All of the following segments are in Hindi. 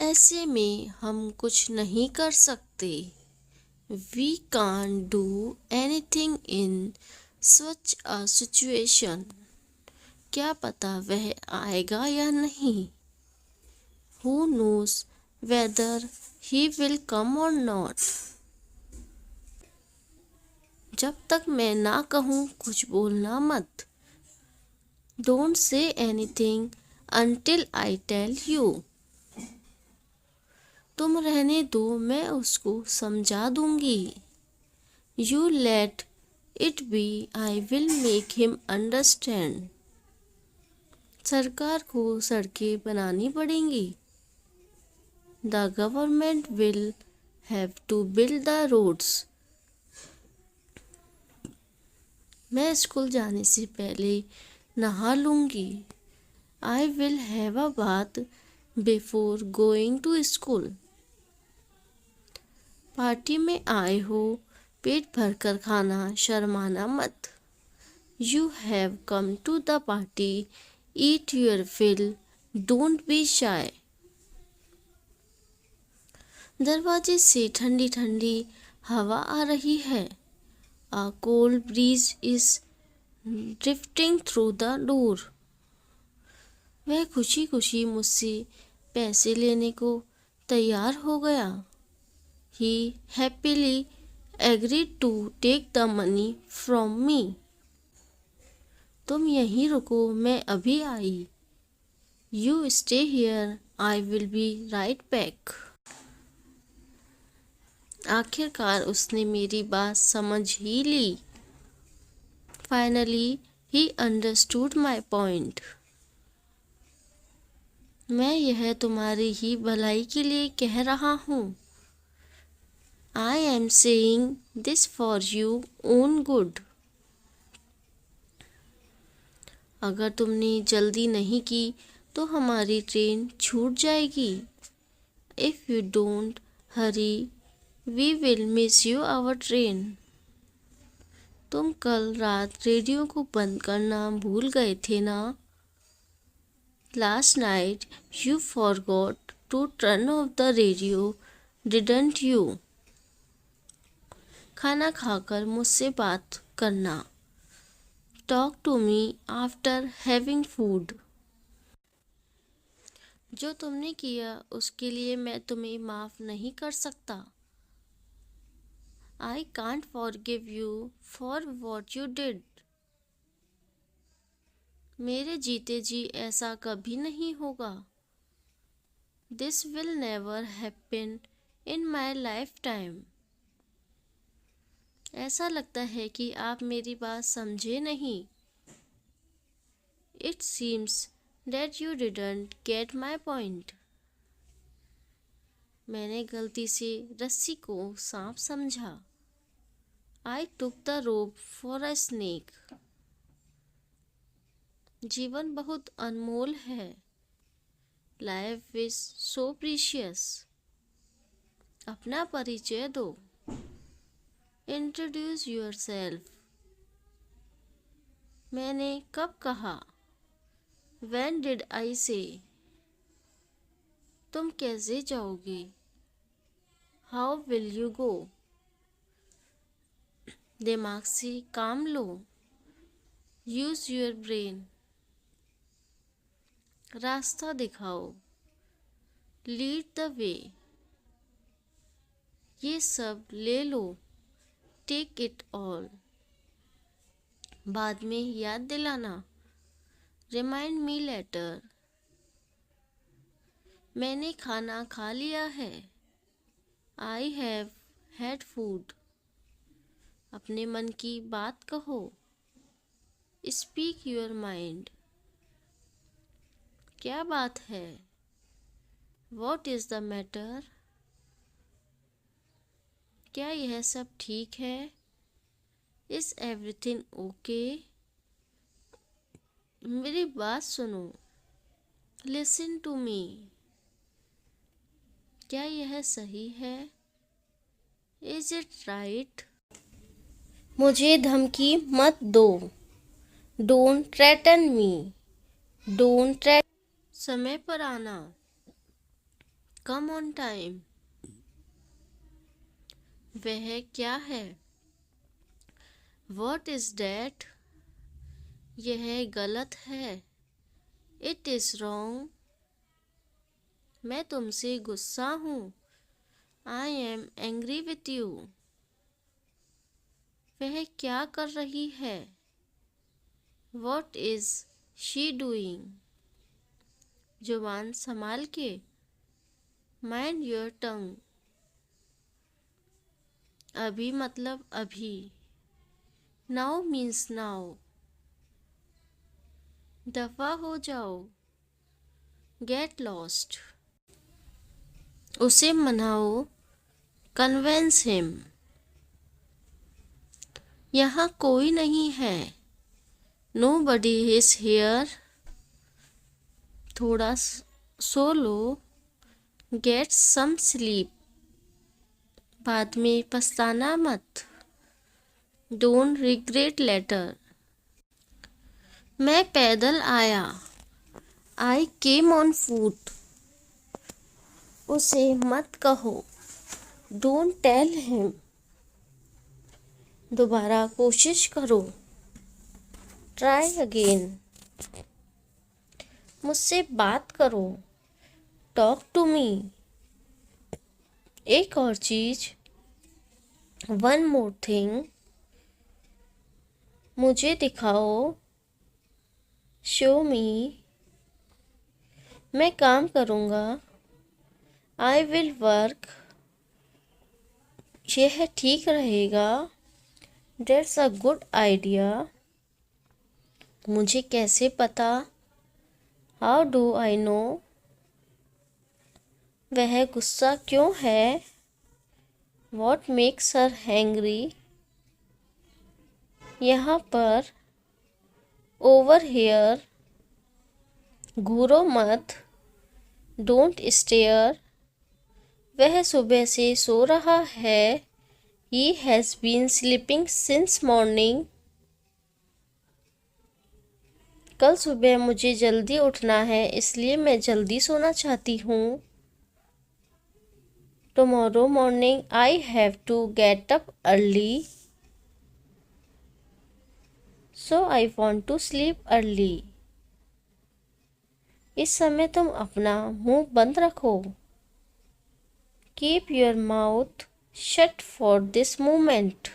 ऐसे में हम कुछ नहीं कर सकते। We can't do anything in such a situation. क्या पता वह आएगा या नहीं। Who knows whether he will come or not. जब तक मैं ना कहूँ कुछ बोलना मत। Don't say anything until I tell you. तुम रहने दो, मैं उसको समझा दूंगी। You let it be, I will make him understand. सरकार को सड़कें बनानी पड़ेंगी। The government will have to build the roads. मैं स्कूल जाने से पहले नहा लूंगी। I will have a bath before going to school. Party में आए हो, पेट भरकर खाना, शर्माना मत। You have come to the party, eat your fill, don't be shy. दरवाजे से ठंडी ठंडी हवा आ रही है। A cold breeze is drifting through the door. वह खुशी खुशी मुझसे पैसे लेने को तैयार हो गया। He happily agreed to take the money from me. तुम यहीं रुको, मैं अभी आई। You stay here, I will be right back. आखिरकार उसने मेरी बात समझ ही ली। Finally, he understood my point. मैं यह तुम्हारी ही भलाई के लिए कह रहा हूँ। I am saying this for your own good. अगर तुमने जल्दी नहीं की तो हमारी ट्रेन छूट जाएगी। If you don't hurry, we will miss you our train. तुम कल रात रेडियो को बंद करना भूल गए थे ना? Last night you forgot to turn off the radio, didn't you? खाना खाकर मुझसे बात करना। Talk to me after having food. जो तुमने किया उसके लिए मैं तुम्हें माफ़ नहीं कर सकता। I can't forgive you for what you did. मेरे जीते जी ऐसा कभी नहीं होगा। This will never happen in my lifetime. ऐसा लगता है कि आप मेरी बात समझे नहीं। It seems that you didn't get my point. मैंने गलती से रस्सी को सांप समझा। I took the rope for a snake. जीवन बहुत अनमोल है। Life is so precious. अपना परिचय दो। Introduce yourself. मैंने कब कहा? When did I say? तुम कैसे जाओगे? How will you go? दिमाग से काम लो। Use your brain. रास्ता दिखाओ। Lead the way. ये सब ले लो। Take it all. बाद में याद दिलाना। Remind me later. मैंने खाना खा लिया है। I have had food. अपने मन की बात कहो। Speak your mind. क्या बात है? What is the matter? क्या यह सब ठीक है? Is everything okay? मेरी बात सुनो। Listen to me. क्या यह सही है? Is it right? मुझे धमकी मत दो। Don't threaten me. Don't threaten. समय पर आना। Come on time. वह क्या है? What is that? यह गलत है। It is wrong. मैं तुमसे गुस्सा हूँ। I am angry with you. वह क्या कर रही है? What is she doing? जुबान संभाल के। Mind your tongue. अभी मतलब अभी। Now means now. दफा हो जाओ। Get lost. उसे मनाओ। Convince him. यहाँ कोई नहीं है। Nobody is here. थोड़ा सो लो। Get some sleep. बाद में पछताना मत। Don't regret later. मैं पैदल आया। I came on foot. उसे मत कहो। Don't tell him. दोबारा कोशिश करो। Try again. मुझसे बात करो। Talk to me. एक और चीज। One more thing. मुझे दिखाओ। Show me. मैं काम करूँगा। I will work. यह ठीक रहेगा। That's a good idea. मुझे कैसे पता? How do I know? वह गुस्सा क्यों है? What makes her angry? यहाँ पर। Over here. घूरो मत। Don't stare. वह सुबह से सो रहा है। He has been sleeping since morning. कल सुबह मुझे जल्दी उठना है, इसलिए मैं जल्दी सोना चाहती हूँ। Tomorrow morning I have to get up early. So I want to sleep early. इस समय तुम अपना मुंह बंद रखो। Keep your mouth shut for this moment.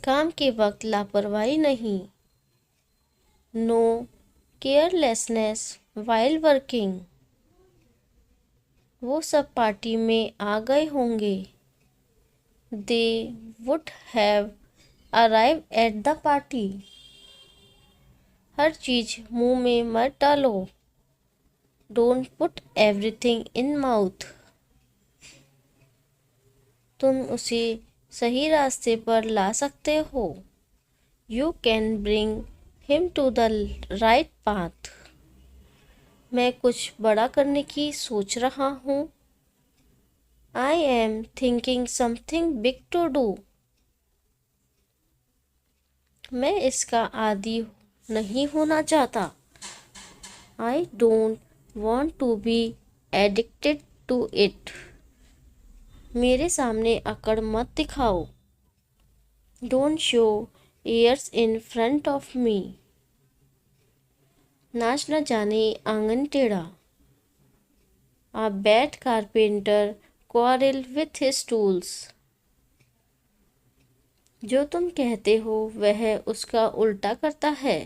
काम के वक्त लापरवाही नहीं। No carelessness while working. वो सब पार्टी में आ गए होंगे। They would have arrived at the party. हर चीज मुंह में मत डालो। Don't put everything in mouth. तुम उसे सही रास्ते पर ला सकते हो। You can bring him to the right path. मैं कुछ बड़ा करने की सोच रहा हूँ। I am thinking something big to do. मैं इसका आदी नहीं होना चाहता। I don't want to be addicted to it. मेरे सामने अकड़ मत दिखाओ। Don't show ears in front of me. नाच न जाने आंगन टेढ़ा। A bad carpenter quarrel with his tools. जो तुम कहते हो वह उसका उल्टा करता है।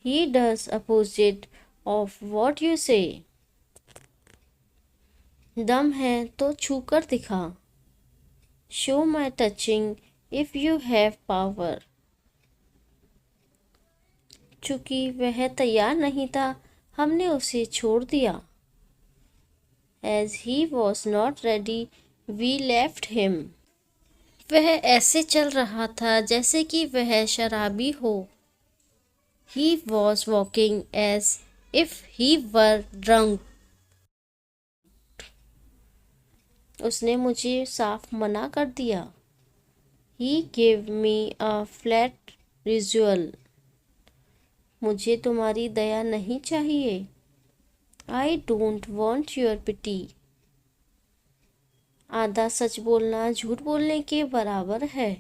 He does opposite of what you say. दम है तो छूकर दिखा। Show my touching if you have power. चूंकि वह तैयार नहीं था, हमने उसे छोड़ दिया। As he was not ready, we left him. वह ऐसे चल रहा था जैसे कि वह शराबी हो। He was walking as if he were drunk. उसने मुझे साफ मना कर दिया। He gave me a flat refusal. मुझे तुम्हारी दया नहीं चाहिए। I don't want your pity. आधा सच बोलना झूठ बोलने के बराबर है.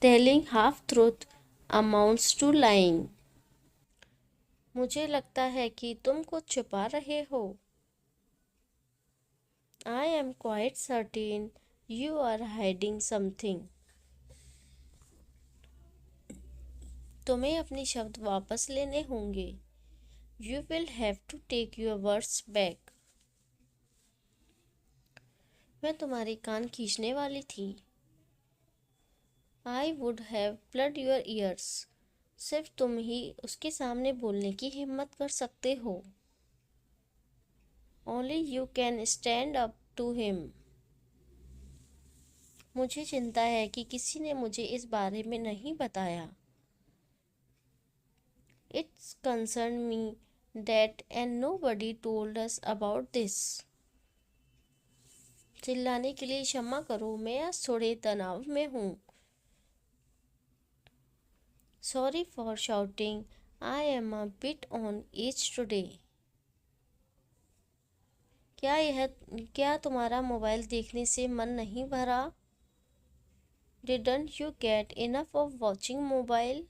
Telling half truth amounts to lying. मुझे लगता है कि तुम कुछ छुपा रहे हो. I am quite certain you are hiding something. तुम्हें अपने शब्द वापस लेने होंगे. You will have to take your words back. मैं तुम्हारे कान खींचने वाली थी. I would have plugged your ears. सिर्फ तुम ही उसके सामने बोलने की हिम्मत कर सकते हो. Only you can stand up to him. मुझे चिंता है कि किसी ने मुझे इस बारे में नहीं बताया. It's concerned me that and nobody told us about this. चिल्लाने के लिए क्षमा करो, मैं आज थोड़े तनाव में हूँ. Sorry for shouting. I am a bit on edge today. क्या तुम्हारा मोबाइल देखने से मन नहीं भरा? Didn't you get enough of watching mobile?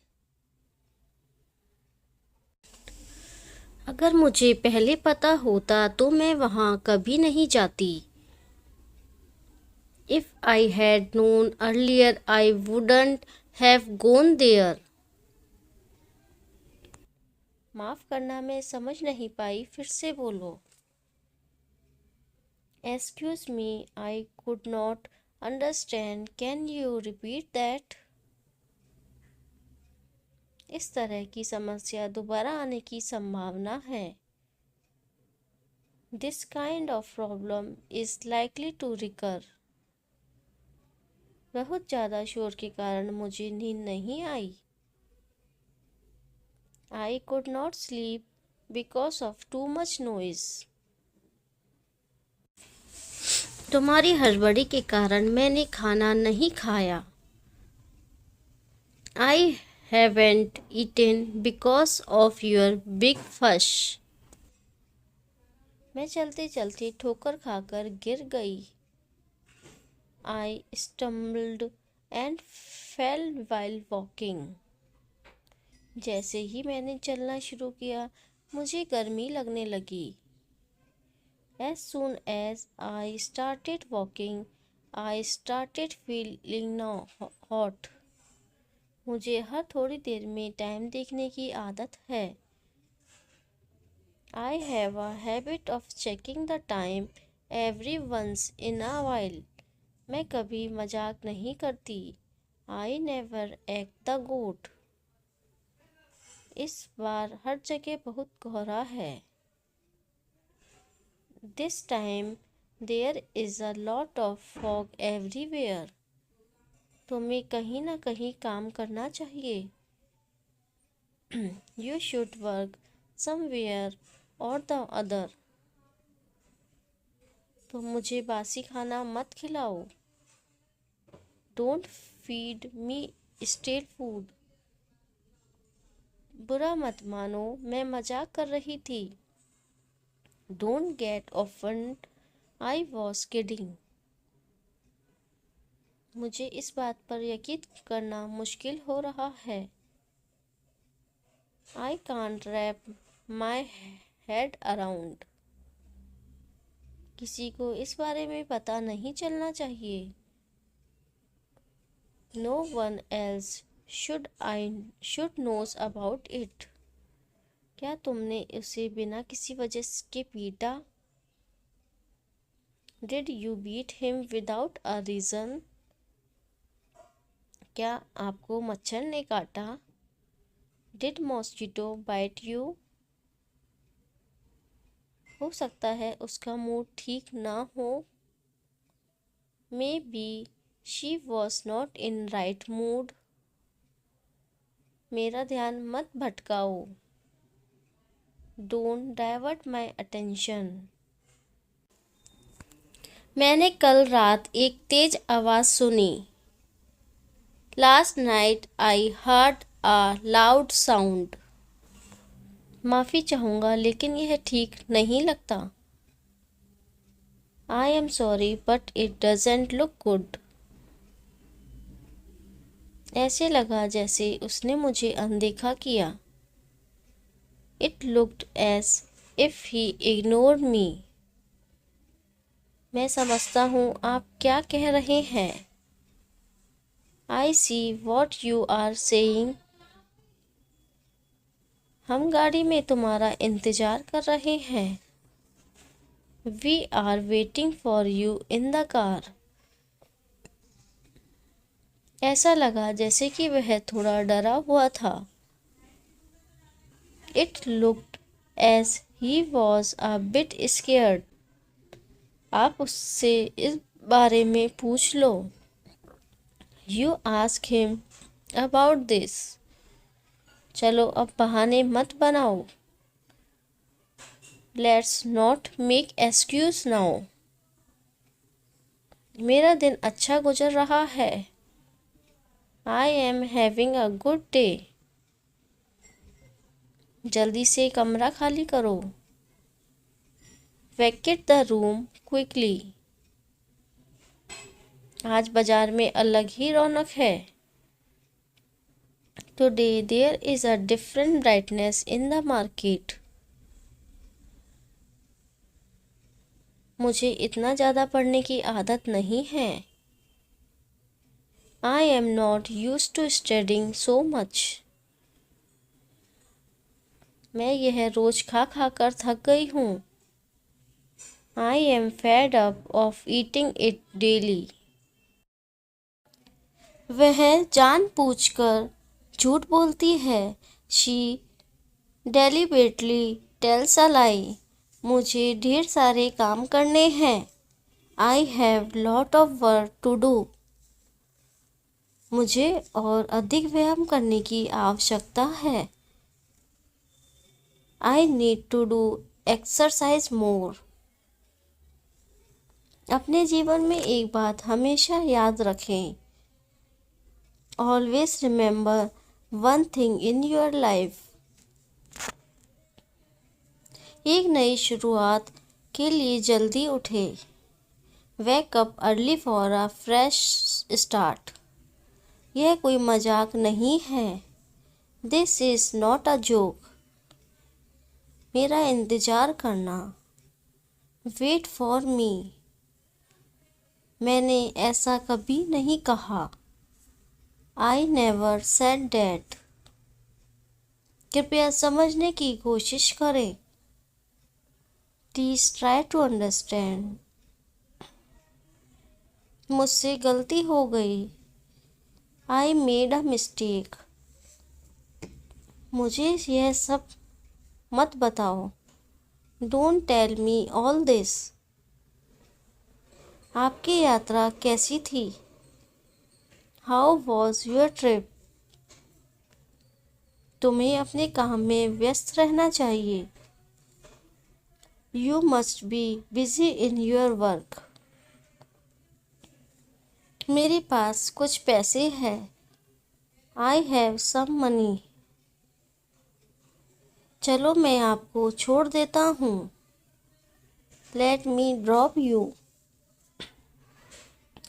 अगर मुझे पहले पता होता तो मैं वहाँ कभी नहीं जाती. If I had known earlier, I wouldn't have gone there. माफ करना, मैं समझ नहीं पाई, फिर से बोलो. Excuse me, I could not understand. Can you repeat that? इस तरह की समस्या दोबारा आने की संभावना है. This kind of problem is likely to recur. बहुत ज़्यादा शोर के कारण मुझे नींद नहीं आई. I could not sleep because of too much noise. तुम्हारी हड़बड़ी के कारण मैंने खाना नहीं खाया. I haven't eaten because of your big fuss. मैं चलते चलते ठोकर खाकर गिर गई. I stumbled and fell while walking. जैसे ही मैंने चलना शुरू किया, मुझे गर्मी लगने लगी. As soon as I started walking, I started feeling hot. मुझे हर थोड़ी देर में टाइम देखने की आदत है. I have a habit of checking the time every once in a while. मैं कभी मजाक नहीं करती. I never act the goat. इस बार हर जगह बहुत कोहरा है. This time there is a lot of fog everywhere. तुम्हें कहीं ना कहीं काम करना चाहिए. You should work somewhere or the other. तुम मुझे बासी खाना मत खिलाओ. Don't feed me stale food. बुरा मत मानो, मैं मजाक कर रही थी. Don't get offended, I was kidding. मुझे इस बात पर यकीन करना मुश्किल हो रहा है. I can't wrap my head around. किसी को इस बारे में पता नहीं चलना चाहिए. No one else should knows about it. क्या तुमने उसे बिना किसी वजह के पीटा? Did you beat him without a reason? क्या आपको मच्छर ने काटा? Did mosquito bite you? हो सकता है उसका मूड ठीक ना हो. Maybe she was not in right mood. मेरा ध्यान मत भटकाओ. Don't divert my attention. मैंने कल रात एक तेज आवाज़ सुनी. Last night I heard a loud sound. माफ़ी चाहूँगा लेकिन यह ठीक नहीं लगता। I am sorry but it doesn't look good. ऐसे लगा जैसे उसने मुझे अनदेखा किया। It looked as if he ignored me. मैं समझता हूँ आप क्या कह रहे हैं। I see what you are saying. हम गाड़ी में तुम्हारा इंतज़ार कर रहे हैं। We are waiting for you in the car. ऐसा लगा जैसे कि वह थोड़ा डरा हुआ था। It looked as he was a bit scared. आप उससे इस बारे में पूछ लो। You ask him about this. चलो अब बहाने मत बनाओ। Let's not make excuse now. मेरा दिन अच्छा गुजर रहा है। I am having a good day. जल्दी से कमरा खाली करो। Vacate the room quickly. आज बाजार में अलग ही रौनक है। Today there is a different brightness in the market. मुझे इतना ज़्यादा पढ़ने की आदत नहीं है। I am not use to studying so much. मैं यह रोज खा खा कर थक गई हूँ। I am fed up of eating it daily. वह जानबूझकर झूठ बोलती है। She deliberately tells a lie. मुझे ढेर सारे काम करने हैं। I have lot of work to do. मुझे और अधिक व्यायाम करने की आवश्यकता है। I need to do exercise more. अपने जीवन में एक बात हमेशा याद रखें। Always remember one thing in your life. एक नई शुरुआत के लिए जल्दी उठे। Wake up early for a fresh start. यह कोई मजाक नहीं है। This is not a joke. मेरा इंतज़ार करना। Wait for me. मैंने ऐसा कभी नहीं कहा। I never said that. कृपया समझने की कोशिश करें। Please try to understand. मुझसे गलती हो गई। I made a mistake. मुझे यह सब मत बताओ। Don't tell me all this. आपकी यात्रा कैसी थी? How was your trip? तुम्हें अपने काम में व्यस्त रहना चाहिए। You must be busy in your work. मेरे पास कुछ पैसे हैं। I have some money. चलो मैं आपको छोड़ देता हूँ। Let me drop you.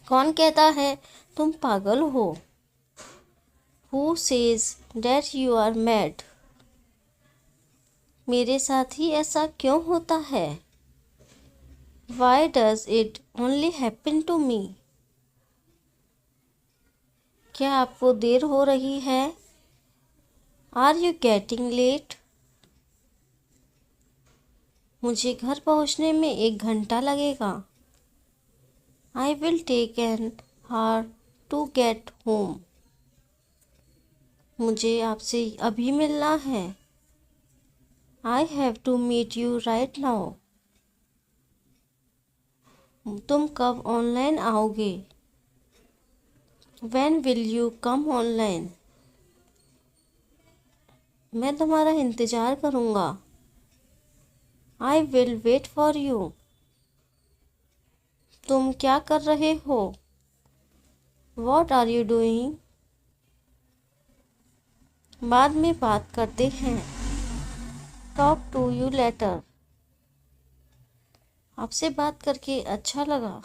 कौन कहता है तुम पागल हो? Who says that you are mad? मेरे साथ ही ऐसा क्यों होता है? Why does it only happen to मी? क्या आपको देर हो रही है? Are you getting late? मुझे घर पहुंचने में 1 घंटा लगेगा। I will take an hour to get home. मुझे आपसे अभी मिलना है। I have to meet you right now. तुम कब ऑनलाइन आओगे? When will you come online? मैं तुम्हारा इंतज़ार करूँगा। I will wait for you. तुम क्या कर रहे हो? What are you doing? बाद में बात करते हैं। Talk to you later. आपसे बात करके अच्छा लगा।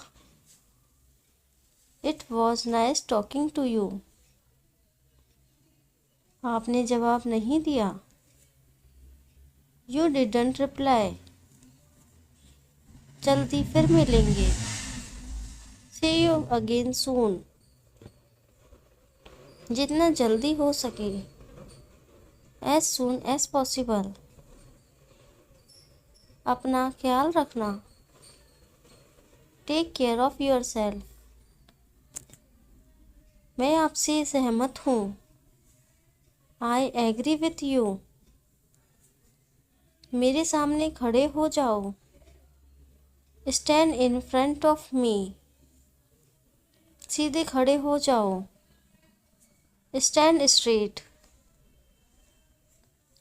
It was nice talking to you. आपने जवाब नहीं दिया। You didn't reply. जल्दी फिर मिलेंगे। See you again soon. जितना जल्दी हो सके। As soon as possible. अपना ख्याल रखना। Take care of yourself. मैं आपसे सहमत हूँ। I agree with you. मेरे सामने खड़े हो जाओ। Stand in front of me. सीधे खड़े हो जाओ। Stand straight.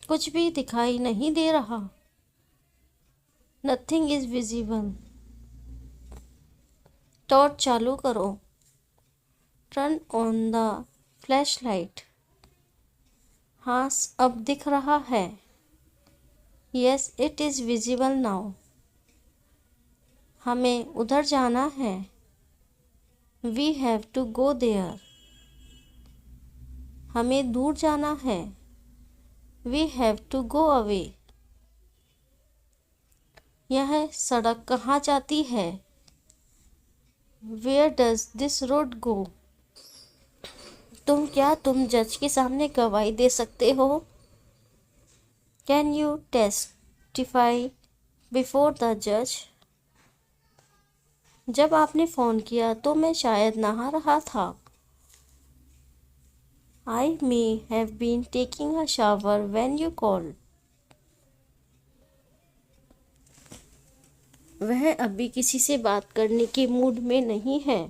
कुछ भी दिखाई नहीं दे रहा। Nothing is visible. टॉर्च चालू करो। Turn on the flashlight. हाँ, अब दिख रहा है। Yes, it is visible now. हमें उधर जाना है। We have to go there. हमें दूर जाना है। We have to go away. यह सड़क कहाँ जाती है? Where does this road go? तुम जज के सामने गवाही दे सकते हो? Can you testify before the जज? जब आपने फ़ोन किया तो मैं शायद नहा रहा था। I may have been taking a shower when you called. वह अभी किसी से बात करने के मूड में नहीं है।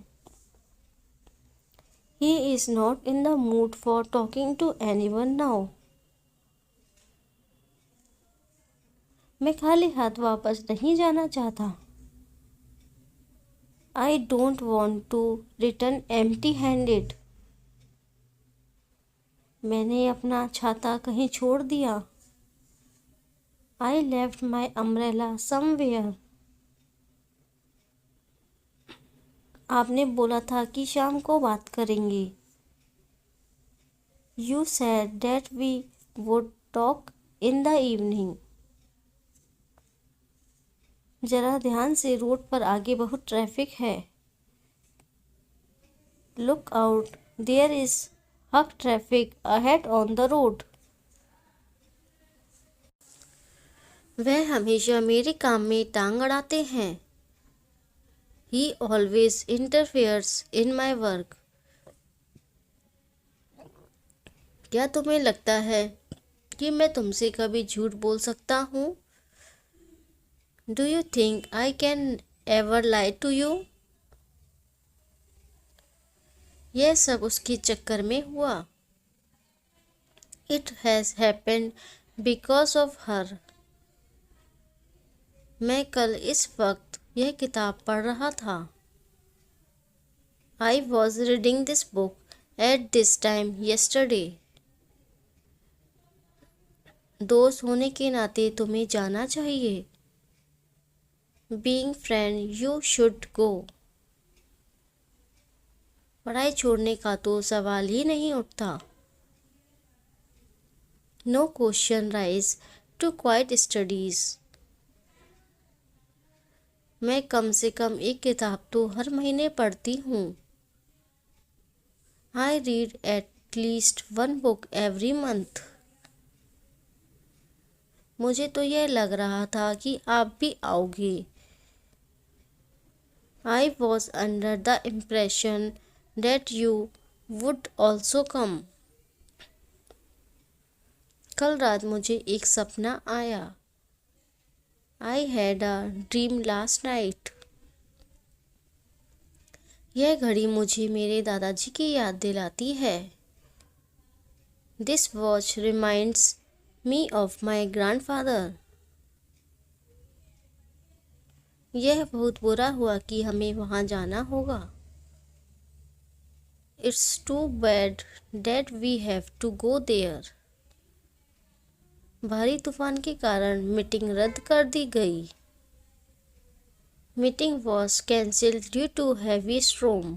He is not in the mood for talking to anyone now. मैं खाली हाथ वापस नहीं जाना चाहता। I don't want to return empty-handed. मैंने अपना छाता कहीं छोड़ दिया। I left my umbrella somewhere. आपने बोला था कि शाम को बात करेंगे। You said that we would talk in the evening. जरा ध्यान से, रोड पर आगे बहुत ट्रैफिक है। Look out, there is hug traffic ahead on the road. वह हमेशा मेरे काम में टांग अड़ाते हैं। He always interferes in my work. क्या तुम्हें लगता है कि मैं तुमसे कभी झूठ बोल सकता हूँ? Do you think I can ever lie to you? यह सब उसके चक्कर में हुआ। It has happened because of her. मैं कल इस वक्त यह किताब पढ़ रहा था। I was reading this book at this time yesterday. दोस्त होने के नाते तुम्हें जाना चाहिए। Being friend, you should go. पढ़ाई छोड़ने का तो सवाल ही नहीं उठता। No question rise to quit studies. मैं कम से कम एक किताब तो हर महीने पढ़ती हूँ। I read at least one book every month. मुझे तो यह लग रहा था कि आप भी आओगे। I was under the impression that you would also come. कल रात मुझे एक सपना आया। I had a dream last night. यह घड़ी मुझे मेरे दादाजी की याद दिलाती है। This watch reminds me of my grandfather. यह बहुत बुरा हुआ कि हमें वहाँ जाना होगा। It's too bad that we have to go there. भारी तूफान के कारण मीटिंग रद्द कर दी गई। Meeting was cancelled due to heavy storm.